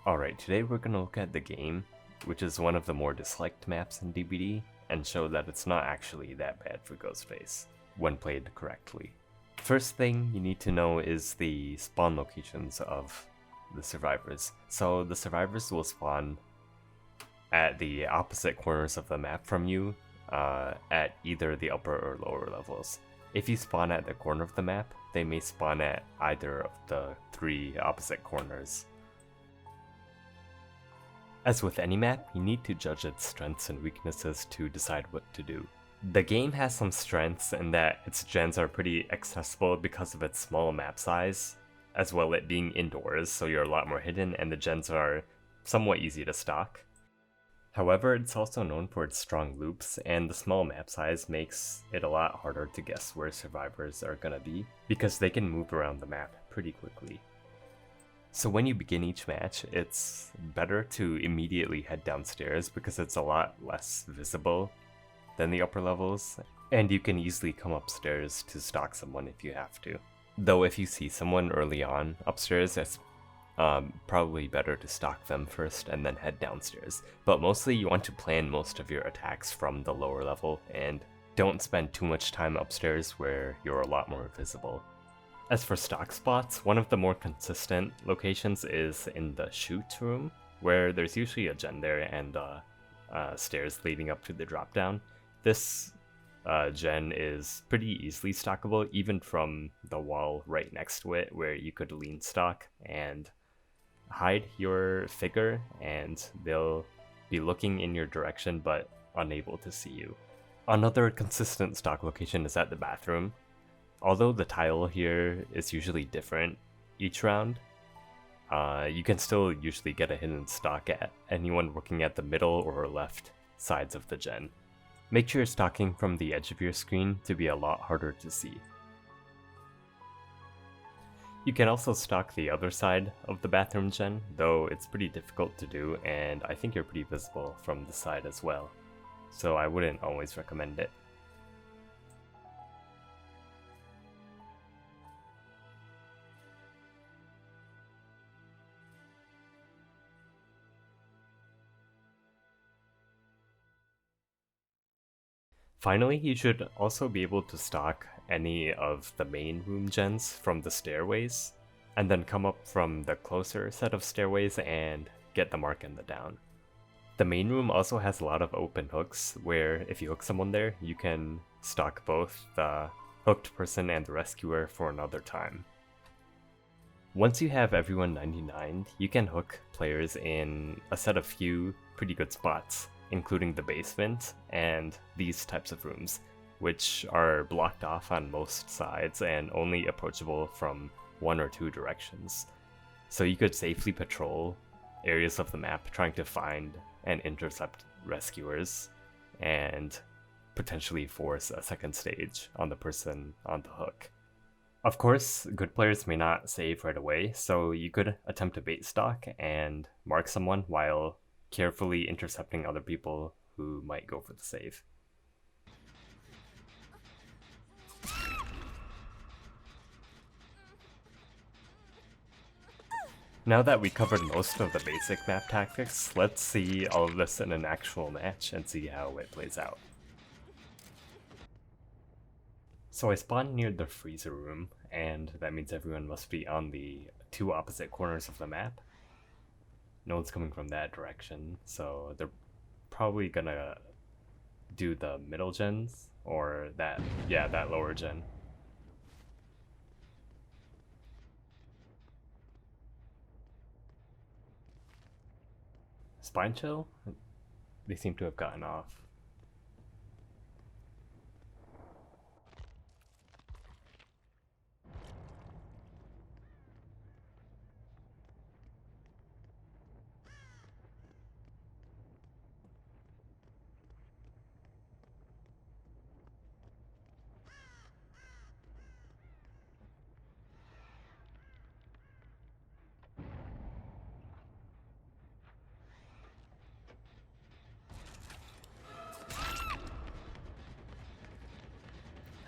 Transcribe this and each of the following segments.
Alright, today we're gonna look at the game, which is one of the more disliked maps in DBD, and show that it's not actually that bad for Ghostface, when played correctly. First thing you need to know is the spawn locations of the survivors. So the survivors will spawn at the opposite corners of the map from you, at either the upper or lower levels. If you spawn at the corner of the map, they may spawn at either of the 3 opposite corners. As with any map, you need to judge its strengths and weaknesses to decide what to do. The game has some strengths in that its gens are pretty accessible because of its small map size, as well as it being indoors, so you're a lot more hidden, and the gens are somewhat easy to stock. However, it's also known for its strong loops, and the small map size makes it a lot harder to guess where survivors are gonna be, because they can move around the map pretty quickly. So when you begin each match, it's better to immediately head downstairs because it's a lot less visible than the upper levels, and you can easily come upstairs to stalk someone if you have to. Though if you see someone early on upstairs, it's probably better to stalk them first and then head downstairs. But mostly you want to plan most of your attacks from the lower level and don't spend too much time upstairs where you're a lot more visible. As for stock spots, one of the more consistent locations is in the shoot room, where there's usually a gen there and stairs leading up to the drop down. This gen is pretty easily stockable, even from the wall right next to it, where you could lean stock and hide your figure, and they'll be looking in your direction but unable to see you. Another consistent stock location is at the bathroom. Although the tile here is usually different each round, you can still usually get a hidden stock at anyone working at the middle or left sides of the gen. Make sure you're stalking from the edge of your screen to be a lot harder to see. You can also stalk the other side of the bathroom gen, though it's pretty difficult to do, and I think you're pretty visible from the side as well, so I wouldn't always recommend it. Finally, you should also be able to stalk any of the main room gens from the stairways, and then come up from the closer set of stairways and get the mark in the down. The main room also has a lot of open hooks, where if you hook someone there, you can stalk both the hooked person and the rescuer for another time. Once you have everyone 99'd, you can hook players in a set of few pretty good spots, including the basement and these types of rooms, which are blocked off on most sides and only approachable from 1 or 2 directions. So you could safely patrol areas of the map trying to find and intercept rescuers, and potentially force a second stage on the person on the hook. Of course, good players may not save right away, so you could attempt to bait stalk and mark someone while carefully intercepting other people who might go for the save. Now that we covered most of the basic map tactics, let's see all of this in an actual match and see how it plays out. So I spawned near the freezer room, and that means everyone must be on the 2 opposite corners of the map. No one's coming from that direction, so they're probably gonna do the middle gens, or that lower gen. Spine chill? They seem to have gotten off.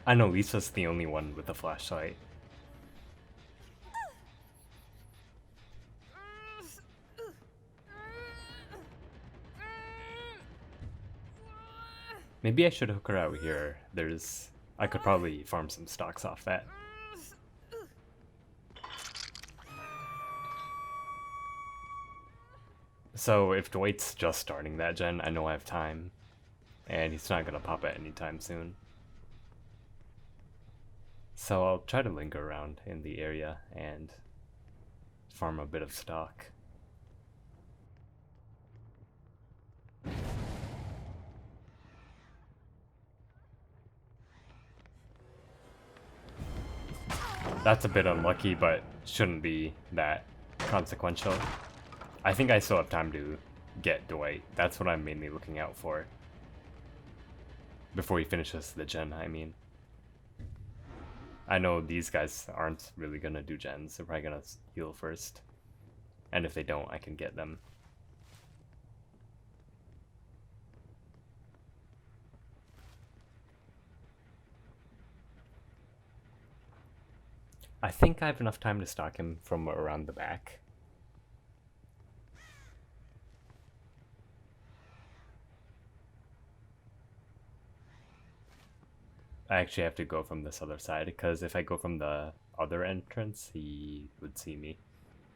I know Lisa's the only one with a flashlight. Maybe I should hook her out here. I could probably farm some stocks off that. So if Dwight's just starting that gen, I know I have time. And he's not gonna pop it anytime soon. So I'll try to linger around in the area and farm a bit of stock. That's a bit unlucky, but shouldn't be that consequential. I think I still have time to get Dwight. That's what I'm mainly looking out for. Before he finishes the gen, I mean. I know these guys aren't really gonna do gens. They're probably gonna heal first. And if they don't, I can get them. I think I have enough time to stalk him from around the back. I actually have to go from this other side, because if I go from the other entrance, he would see me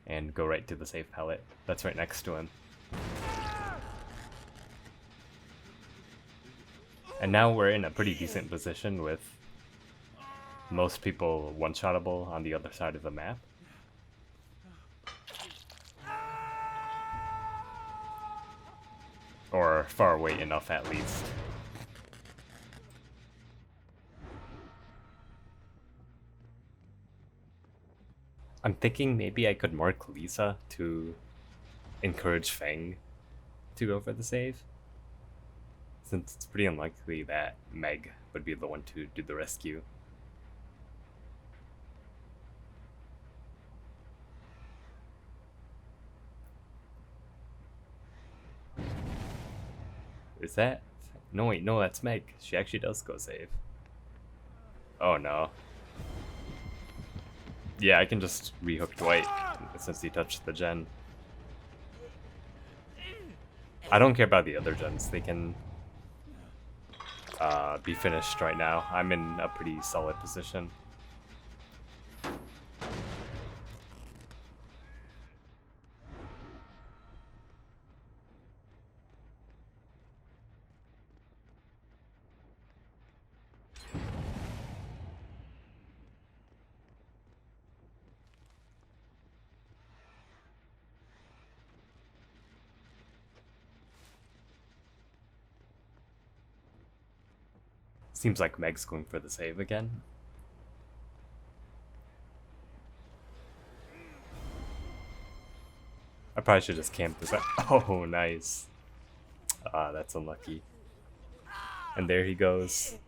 and go right to the safe pallet that's right next to him. And now we're in a pretty decent position with most people one-shottable on the other side of the map. Or far away enough at least. I'm thinking maybe I could mark Lisa to encourage Feng to go for the save, since it's pretty unlikely that Meg would be the one to do the rescue. Is that? No, wait, no, that's Meg. She actually does go save. Oh no. Yeah, I can just rehook Dwight since he touched the gen. I don't care about the other gens. They can be finished right now. I'm in a pretty solid position. Seems like Meg's going for the save again. I probably should just camp this out. Oh, nice. Ah, that's unlucky. And there he goes.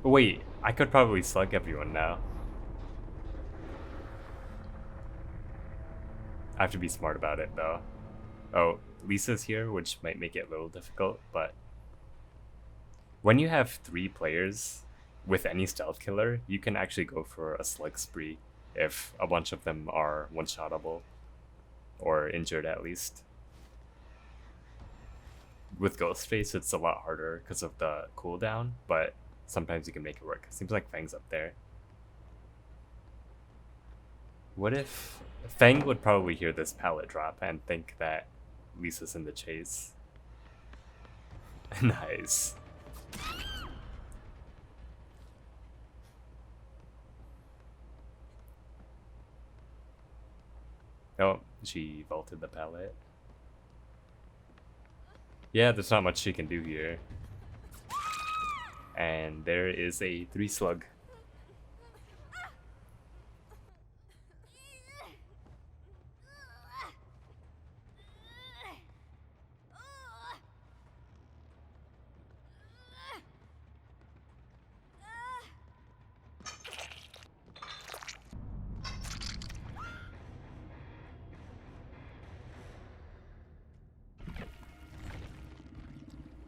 Wait, I could probably slug everyone now. I have to be smart about it, though. Oh, Lisa's here, which might make it a little difficult, but when you have 3 players with any stealth killer, you can actually go for a slug spree if a bunch of them are one-shottable, or injured at least. With Ghostface, it's a lot harder because of the cooldown, but sometimes you can make it work. Seems like Fang's up there. What if... Fang would probably hear this pallet drop and think that Lisa's in the chase. Nice. Oh, she vaulted the pallet. Yeah, there's not much she can do here. And there is a 3 slug.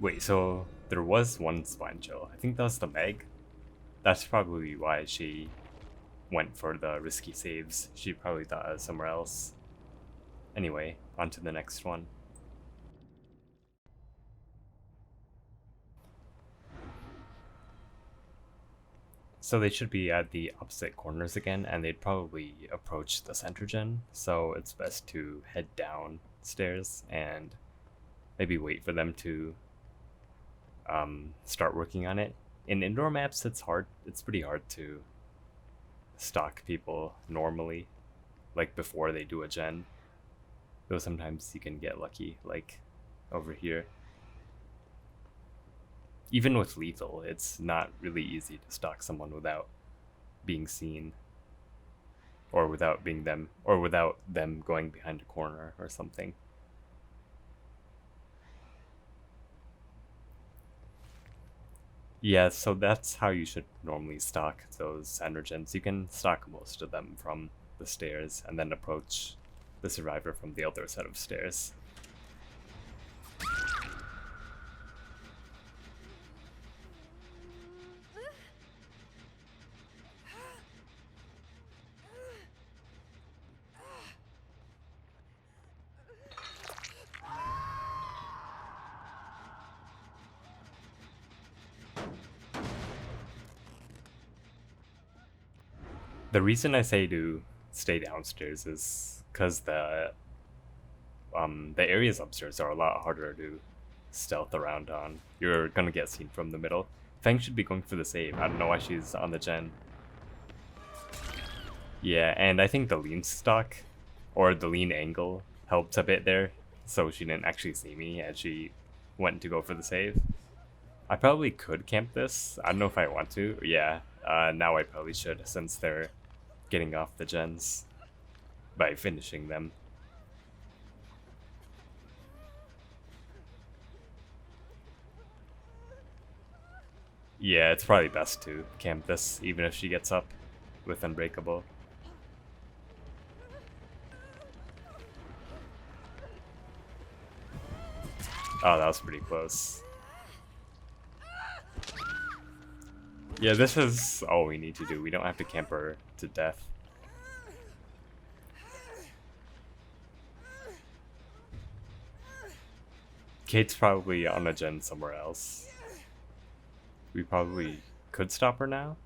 Wait, so there was one spine chill. I think that was the Meg. That's probably why she went for the risky saves. She probably thought I was somewhere else. Anyway, on to the next one. So they should be at the opposite corners again, and they'd probably approach the center gen, so it's best to head downstairs and maybe wait for them to start working on it. In indoor maps, it's pretty hard to stalk people normally, like before they do a gen. Though sometimes you can get lucky, like over here. Even with lethal, it's not really easy to stalk someone without being seen, or without them going behind a corner or something. Yeah, so that's how you should normally stalk those energens. You can stalk most of them from the stairs and then approach the survivor from the other set of stairs. The reason I say to stay downstairs is because the areas upstairs are a lot harder to stealth around on. You're gonna get seen from the middle. Feng should be going for the save. I don't know why she's on the gen. Yeah, and I think the lean stock, or the lean angle, helped a bit there, so she didn't actually see me as she went to go for the save. I probably could camp this. I don't know if I want to. Yeah, now I probably should, since they're getting off the gens by finishing them. Yeah, it's probably best to camp this, even if she gets up with Unbreakable. Oh, that was pretty close. Yeah, this is all we need to do. We don't have to camp her to death. Kate's probably on a gen somewhere else. We probably could stop her now.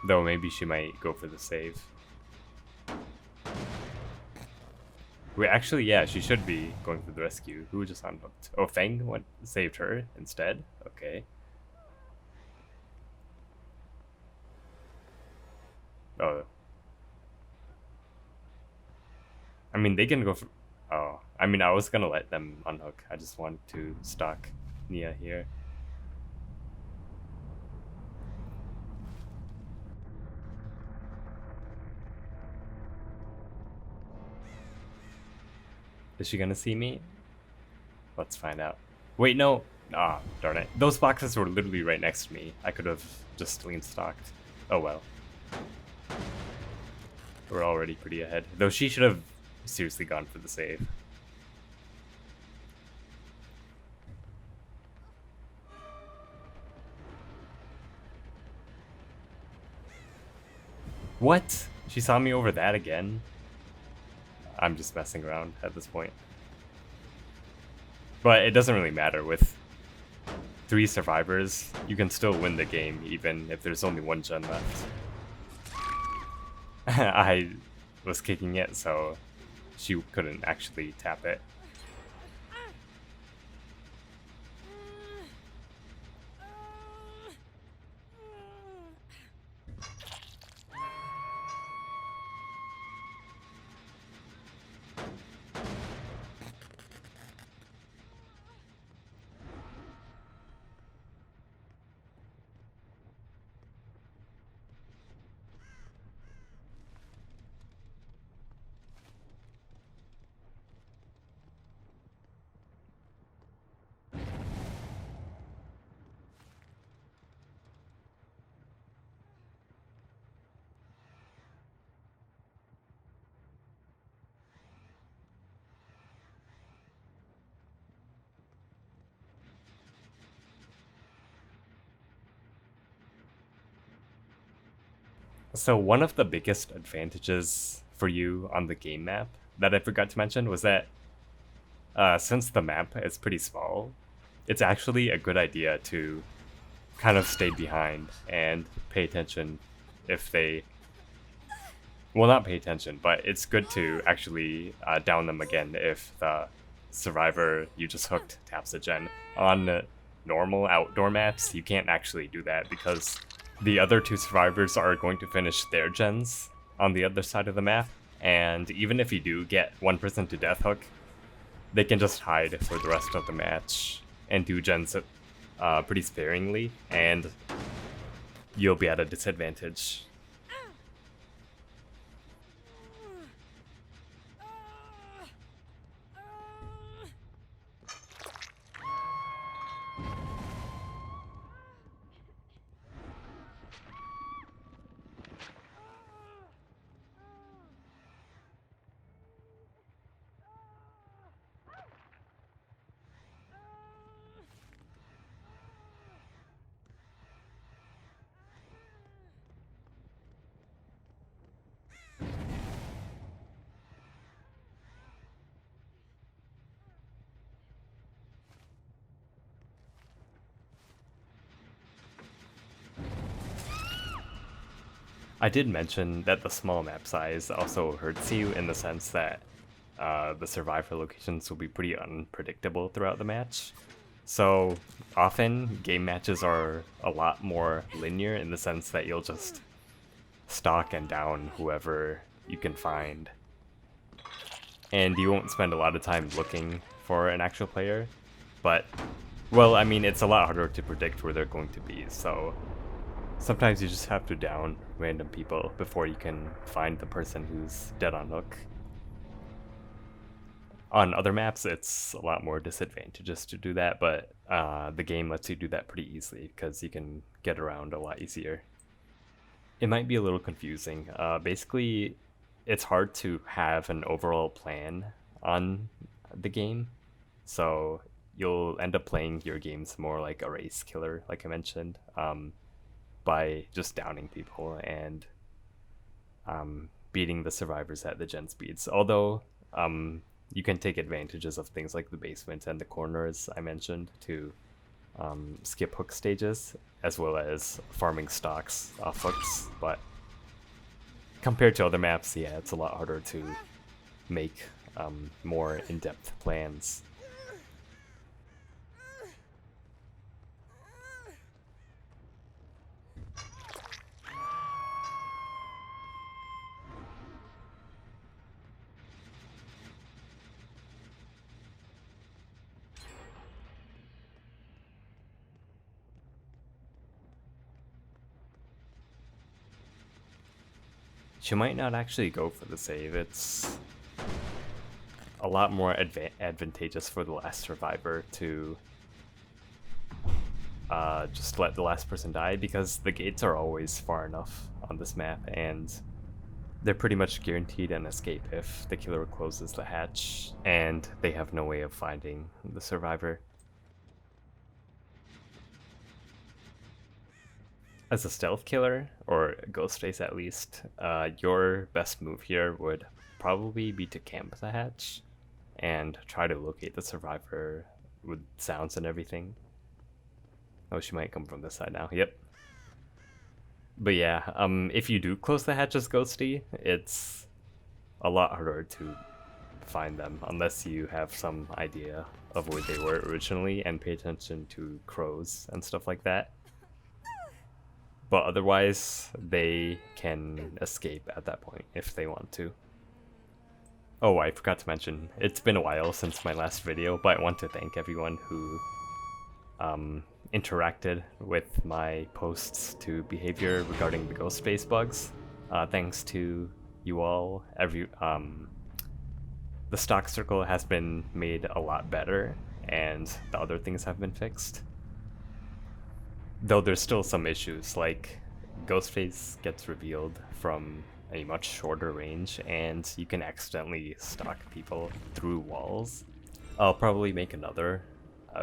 Though maybe she might go for the save. Wait, actually, yeah, she should be going for the rescue. Who just unhooked? Oh, Feng saved her instead? Okay. Oh. I mean, they can go for... Oh. I mean, I was gonna let them unhook. I just wanted to stalk Nia here. Is she gonna see me? Let's find out. Wait, no. Ah, darn it. Those boxes were literally right next to me. I could have just lean stalked. Oh well. We're already pretty ahead. Though she should have seriously gone for the save. What? She saw me over that again? I'm just messing around at this point. But it doesn't really matter. With 3 survivors, you can still win the game even if there's only 1 gen left. I was kicking it, so she couldn't actually tap it. So one of the biggest advantages for you on the game map that I forgot to mention was that since the map is pretty small, it's actually a good idea to kind of stayed behind and pay attention if they, well, not pay attention, but it's good to actually down them again if the survivor you just hooked taps a gen. On normal outdoor maps, you can't actually do that because the other two survivors are going to finish their gens on the other side of the map, and even if you do get one person to death hook, they can just hide for the rest of the match and do gens pretty sparingly, and you'll be at a disadvantage. I did mention that the small map size also hurts you in the sense that the survivor locations will be pretty unpredictable throughout the match. So often game matches are a lot more linear in the sense that you'll just stalk and down whoever you can find. And you won't spend a lot of time looking for an actual player, but, well, I mean, it's a lot harder to predict where they're going to be, so sometimes you just have to down random people before you can find the person who's dead on hook. On other maps, it's a lot more disadvantageous to do that, but the game lets you do that pretty easily because you can get around a lot easier. It might be a little confusing. Basically, it's hard to have an overall plan on the game, so you'll end up playing your games more like a race killer, like I mentioned, by just downing people and beating the survivors at the gen speeds. Although you can take advantages of things like the basement and the corners I mentioned to skip hook stages, as well as farming stocks off hooks, but compared to other maps, yeah, it's a lot harder to make more in-depth plans. She might not actually go for the save. It's a lot more advantageous for the last survivor to just let the last person die, because the gates are always far enough on this map, and they're pretty much guaranteed an escape if the killer closes the hatch, and they have no way of finding the survivor. As a stealth killer, or Ghostface at least, your best move here would probably be to camp the hatch and try to locate the survivor with sounds and everything. Oh, she might come from this side now. Yep. But yeah, if you do close the hatch as Ghostie, it's a lot harder to find them unless you have some idea of where they were originally and pay attention to crows and stuff like that. But otherwise, they can escape at that point if they want to. Oh, I forgot to mention, it's been a while since my last video, but I want to thank everyone who interacted with my posts to behavior regarding the Ghostface bugs. Thanks to you all, the stock circle has been made a lot better, and the other things have been fixed. Though there's still some issues, like Ghostface gets revealed from a much shorter range, and you can accidentally stalk people through walls. I'll probably make another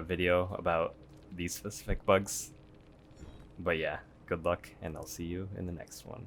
video about these specific bugs. But yeah, good luck, and I'll see you in the next one.